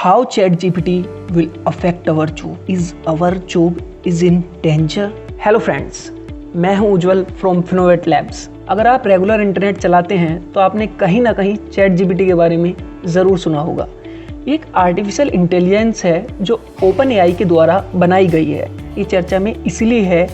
how ChatGPT will affect our job. Is our job is in danger? Hello friends, मैं हूं उज्जवल from फिनोवेट labs. अगर आप regular internet चलाते हैं तो आपने कहीं ना कहीं ChatGPT के बारे में ज़रूर सुना होगा। एक आर्टिफिशियल इंटेलिजेंस है जो ओपन एआई के द्वारा बनाई गई है। ये चर्चा में इसलिए है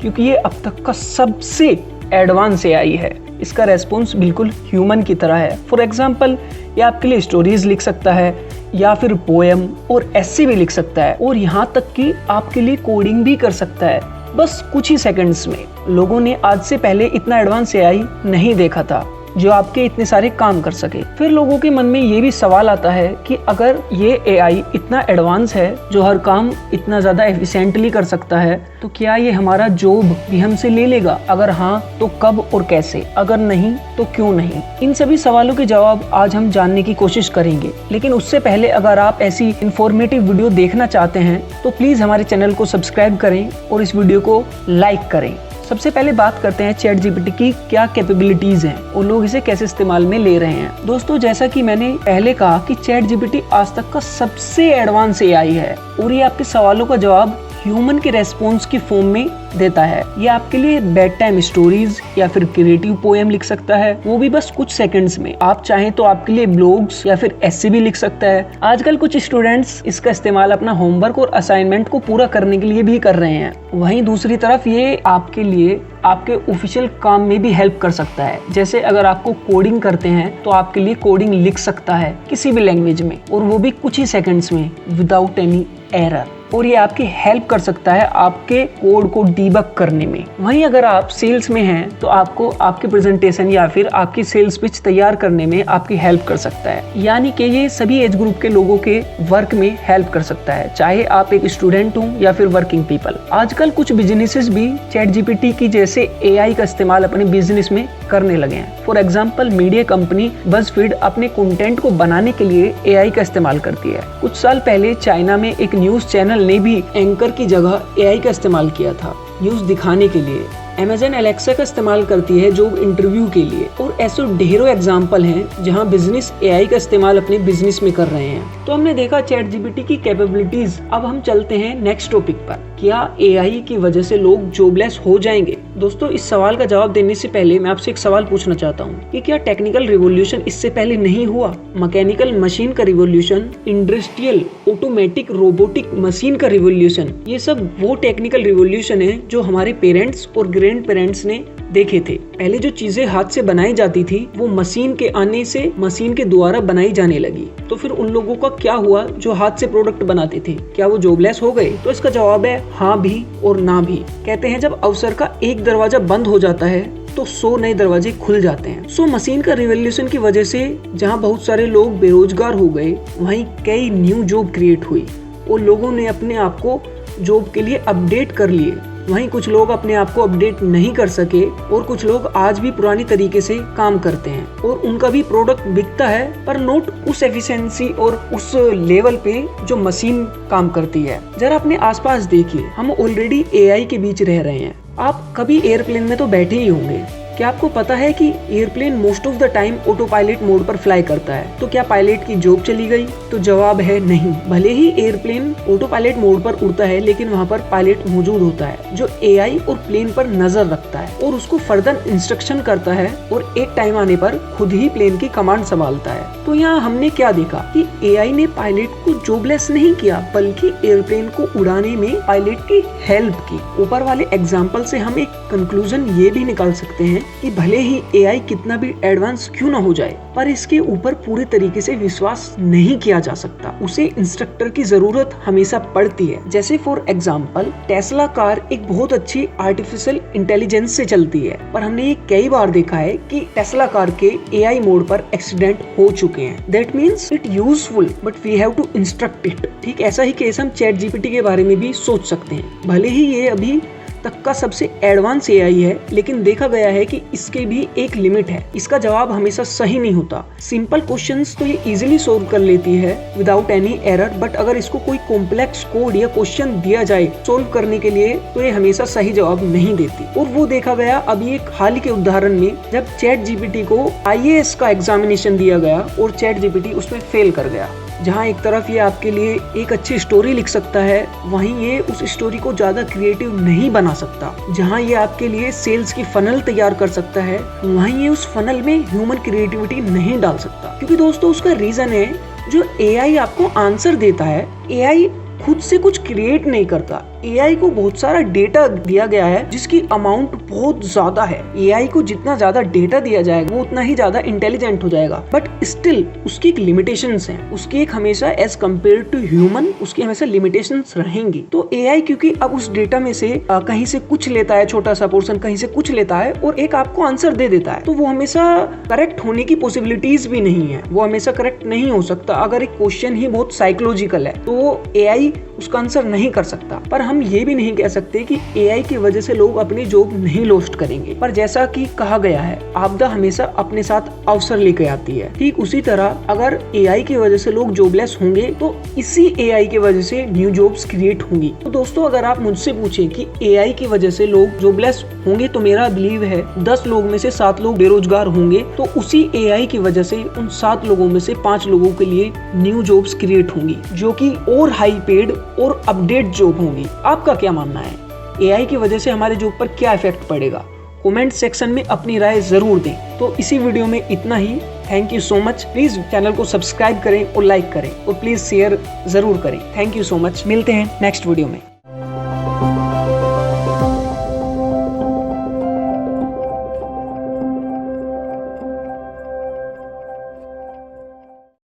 क्योंकि ये अब तक का सबसे एडवांस एआई है। इसका रेस्पॉन्स बिल्कुल ह्यूमन की तरह है। फॉर एग्जांपल, ये आपके लिए स्टोरीज लिख सकता है या फिर पोएम और एस्से भी लिख सकता है, और यहाँ तक कि आपके लिए कोडिंग भी कर सकता है बस कुछ ही सेकंड्स में। लोगों ने आज से पहले इतना एडवांस एआई नहीं देखा था जो आपके इतने सारे काम कर सके। फिर लोगों के मन में ये भी सवाल आता है कि अगर ये एआई इतना एडवांस है जो हर काम इतना ज़्यादा एफिशिएंटली कर सकता है, तो क्या ये हमारा जॉब भी हमसे ले लेगा? अगर हाँ तो कब और कैसे? अगर नहीं तो क्यों नहीं? इन सभी सवालों के जवाब आज हम जानने की कोशिश करेंगे। लेकिन उससे पहले अगर आप ऐसी इंफॉर्मेटिव वीडियो देखना चाहते हैं तो प्लीज़ हमारे चैनल को सब्सक्राइब करें और इस वीडियो को लाइक करें। सबसे पहले बात करते हैं ChatGPT की क्या कैपेबिलिटीज हैं और लोग इसे कैसे इस्तेमाल में ले रहे हैं। दोस्तों, जैसा कि मैंने पहले कहा कि ChatGPT आज तक का सबसे एडवांस एआई है और ये आपके सवालों का जवाब ह्यूमन के रेस्पॉन्स की फॉर्म में देता है। ये आपके लिए बेड टाइम स्टोरीज या फिर क्रिएटिव पोएम लिख सकता है, वो भी बस कुछ सेकंड्स में। आप चाहें तो आपके लिए ब्लॉग्स या फिर एस्से भी लिख सकता है। आजकल कुछ स्टूडेंट्स इसका इस्तेमाल अपना होमवर्क और असाइनमेंट को पूरा करने के लिए भी कर रहे हैं। वहीं दूसरी तरफ ये आपके लिए आपके ऑफिशियल काम में भी हेल्प कर सकता है। जैसे अगर आपको कोडिंग करते हैं तो आपके लिए कोडिंग लिख सकता है किसी भी लैंग्वेज में, और वो भी कुछ ही सेकंड्स में विदाउट एनी एरर। और ये आपकी हेल्प कर सकता है आपके कोड को डीबग करने में। वहीं अगर आप सेल्स में हैं तो आपको आपके प्रेजेंटेशन या फिर आपकी सेल्स पिच तैयार करने में आपकी हेल्प कर सकता है। यानी कि ये सभी एज ग्रुप के लोगों के वर्क में हेल्प कर सकता है, चाहे आप एक स्टूडेंट हो या फिर वर्किंग पीपल। आजकल कुछ बिजनेसेस भी ChatGPT की जैसे एआई का इस्तेमाल अपने बिजनेस में करने लगे हैं। For example, media company BuzzFeed अपने कंटेंट को बनाने के लिए एआई का इस्तेमाल करती है। कुछ साल पहले चाइना में एक न्यूज चैनल ने भी एंकर की जगह एआई का इस्तेमाल किया था न्यूज दिखाने के लिए। Amazon Alexa का इस्तेमाल करती है जॉब इंटरव्यू के लिए, और ऐसे ढेरों एग्जाम्पल हैं जहां बिजनेस एआई का इस्तेमाल अपने बिजनेस में कर रहे हैं। तो हमने देखा ChatGPT की कैपेबिलिटीज। अब हम चलते हैं नेक्स्ट टॉपिक पर। क्या एआई की वजह से लोग जॉबलेस हो जाएंगे? दोस्तों, इस सवाल का जवाब देने से पहले मैं आपसे एक सवाल पूछना चाहता हूँ कि क्या टेक्निकल रिवॉल्यूशन इससे पहले नहीं हुआ? मैकेनिकल मशीन का revolution, industrial automatic robotic machine का रिवॉल्यूशन, ये सब वो टेक्निकल रिवॉल्यूशन है जो हमारे पेरेंट्स और ग्रैंड पेरेंट्स ने देखे थे। पहले जो चीजें हाथ से बनाई जाती थी वो मशीन के आने से मशीन के द्वारा बनाई जाने लगी। तो फिर उन लोगों का क्या हुआ जो हाथ से प्रोडक्ट बनाते थे? क्या वो जॉबलेस हो गए? तो इसका जवाब है हाँ भी और ना भी। कहते हैं जब अवसर का एक दरवाजा बंद हो जाता है तो 100 नए दरवाजे खुल जाते हैं। सो मशीन का रिवॉल्यूशन की वजह से जहाँ बहुत सारे लोग बेरोजगार हो गए, वहीं कई न्यू जॉब क्रिएट हुई और लोगों ने अपने आप को जॉब के लिए अपडेट कर लिए। वहीं कुछ लोग अपने आप को अपडेट नहीं कर सके और कुछ लोग आज भी पुरानी तरीके से काम करते हैं और उनका भी प्रोडक्ट बिकता है, पर नोट उस एफिशिएंसी और उस लेवल पे जो मशीन काम करती है। जरा अपने आसपास देखिए, हम ऑलरेडी एआई के बीच रह रहे हैं। आप कभी एयरप्लेन में तो बैठे ही होंगे। क्या आपको पता है कि airplane most of the time auto pilot mode पर फ्लाई करता है? तो क्या पायलट की जॉब चली गई? तो जवाब है नहीं। भले ही एयरप्लेन ऑटो पायलट मोड पर उड़ता है, लेकिन वहाँ पर पायलट मौजूद होता है जो एआई और प्लेन पर नजर रखता है और उसको फर्दर इंस्ट्रक्शन करता है और एक टाइम आने पर खुद ही प्लेन की कमांड संभालता है। तो यहाँ हमने क्या देखा कि एआई ने पायलट को जॉबलेस नहीं किया, बल्कि एयरप्लेन को उड़ाने में पायलट की हेल्प की। ऊपर वाले एग्जाम्पल से हम एक कंक्लूजन ये भी निकाल सकते हैं कि भले ही एआई कितना भी एडवांस क्यों ना हो जाए, पर इसके ऊपर पूरे तरीके से विश्वास नहीं किया जा सकता। उसे इंस्ट्रक्टर की जरूरत हमेशा पड़ती है। जैसे फॉर एग्जांपल, टेस्ला कार एक बहुत अच्छी आर्टिफिशियल इंटेलिजेंस से चलती है, पर हमने ये कई बार देखा है कि टेस्ला कार के एआई मोड पर एक्सीडेंट हो चुके हैं। That means it useful but we have to instruct it. ठीक ऐसा ही केस हम ChatGPT के बारे में भी सोच सकते हैं। भले ही ये अभी तक का सबसे एडवांस एआई है, लेकिन देखा गया है कि इसके भी एक लिमिट है। इसका जवाब हमेशा सही नहीं होता। सिंपल क्वेश्चंस तो ये इजीली सोल्व कर लेती है विदाउट एनी एरर, बट अगर इसको कोई कॉम्प्लेक्स कोड या क्वेश्चन दिया जाए सोल्व करने के लिए तो ये हमेशा सही जवाब नहीं देती। और वो देखा गया अभी एक हाल के उदाहरण में, जब ChatGPT को IAS का एग्जामिनेशन दिया गया और ChatGPT उसमें फेल कर गया। जहाँ एक तरफ ये आपके लिए एक अच्छी स्टोरी लिख सकता है, वहीं ये उस स्टोरी को ज्यादा क्रिएटिव नहीं बना सकता। जहाँ ये आपके लिए सेल्स की फनल तैयार कर सकता है, वहीं ये उस फनल में ह्यूमन क्रिएटिविटी नहीं डाल सकता। क्योंकि दोस्तों उसका रीजन है, जो एआई आपको आंसर देता है, एआई खुद से कुछ क्रिएट नहीं करता। एआई को बहुत सारा डेटा दिया गया है जिसकी अमाउंट बहुत ज्यादा है। एआई को जितना ज्यादा डेटा दिया जाएगा वो उतना ही ज्यादा इंटेलिजेंट हो जाएगा, बट स्टिल उसकी एक लिमिटेशंस हैं। उसकी एक हमेशा एज कम्पेयर टू ह्यूमन उसकी हमेशा लिमिटेशंस रहेंगी। तो एआई क्योंकि अब उस डेटा में से कहीं से कुछ लेता है, छोटा सा पोर्शन कहीं से कुछ लेता है और एक आपको आंसर दे देता है, तो वो हमेशा करेक्ट होने की पॉसिबिलिटीज भी नहीं है। वो हमेशा करेक्ट नहीं हो सकता। अगर एक क्वेश्चन ही बहुत साइकोलॉजिकल है तो एआई उसका आंसर नहीं कर सकता। पर हम ये भी नहीं कह सकते कि एआई की वजह से लोग अपनी जॉब नहीं लॉस्ट करेंगे। पर जैसा कि कहा गया है, आपदा हमेशा अपने साथ अवसर लेकर आती है। ठीक उसी तरह अगर एआई की वजह से लोग जॉबलेस होंगे तो इसी एआई की वजह से न्यू जॉब्स क्रिएट होंगी। तो दोस्तों अगर आप मुझसे पूछें कि एआई की वजह से लोग जॉबलेस होंगे, तो मेरा बिलीव है 10 लोग में से 7 लोग बेरोजगार होंगे। तो उसी एआई की वजह से उन 7 लोगों में से 5 लोगों के लिए न्यू जॉब्स क्रिएट होंगी, जो कि और हाई पेड और अपडेट जॉब होंगी। आपका क्या मानना है? एआई की वजह से हमारे जॉब पर क्या इफेक्ट पड़ेगा? कमेंट सेक्शन में अपनी राय जरूर दें। तो इसी वीडियो में इतना ही। Thank you so much. Please channel को सब्सक्राइब करें और लाइक करें और प्लीज शेयर जरूर करें। Thank you so much. मिलते हैं नेक्स्ट वीडियो में।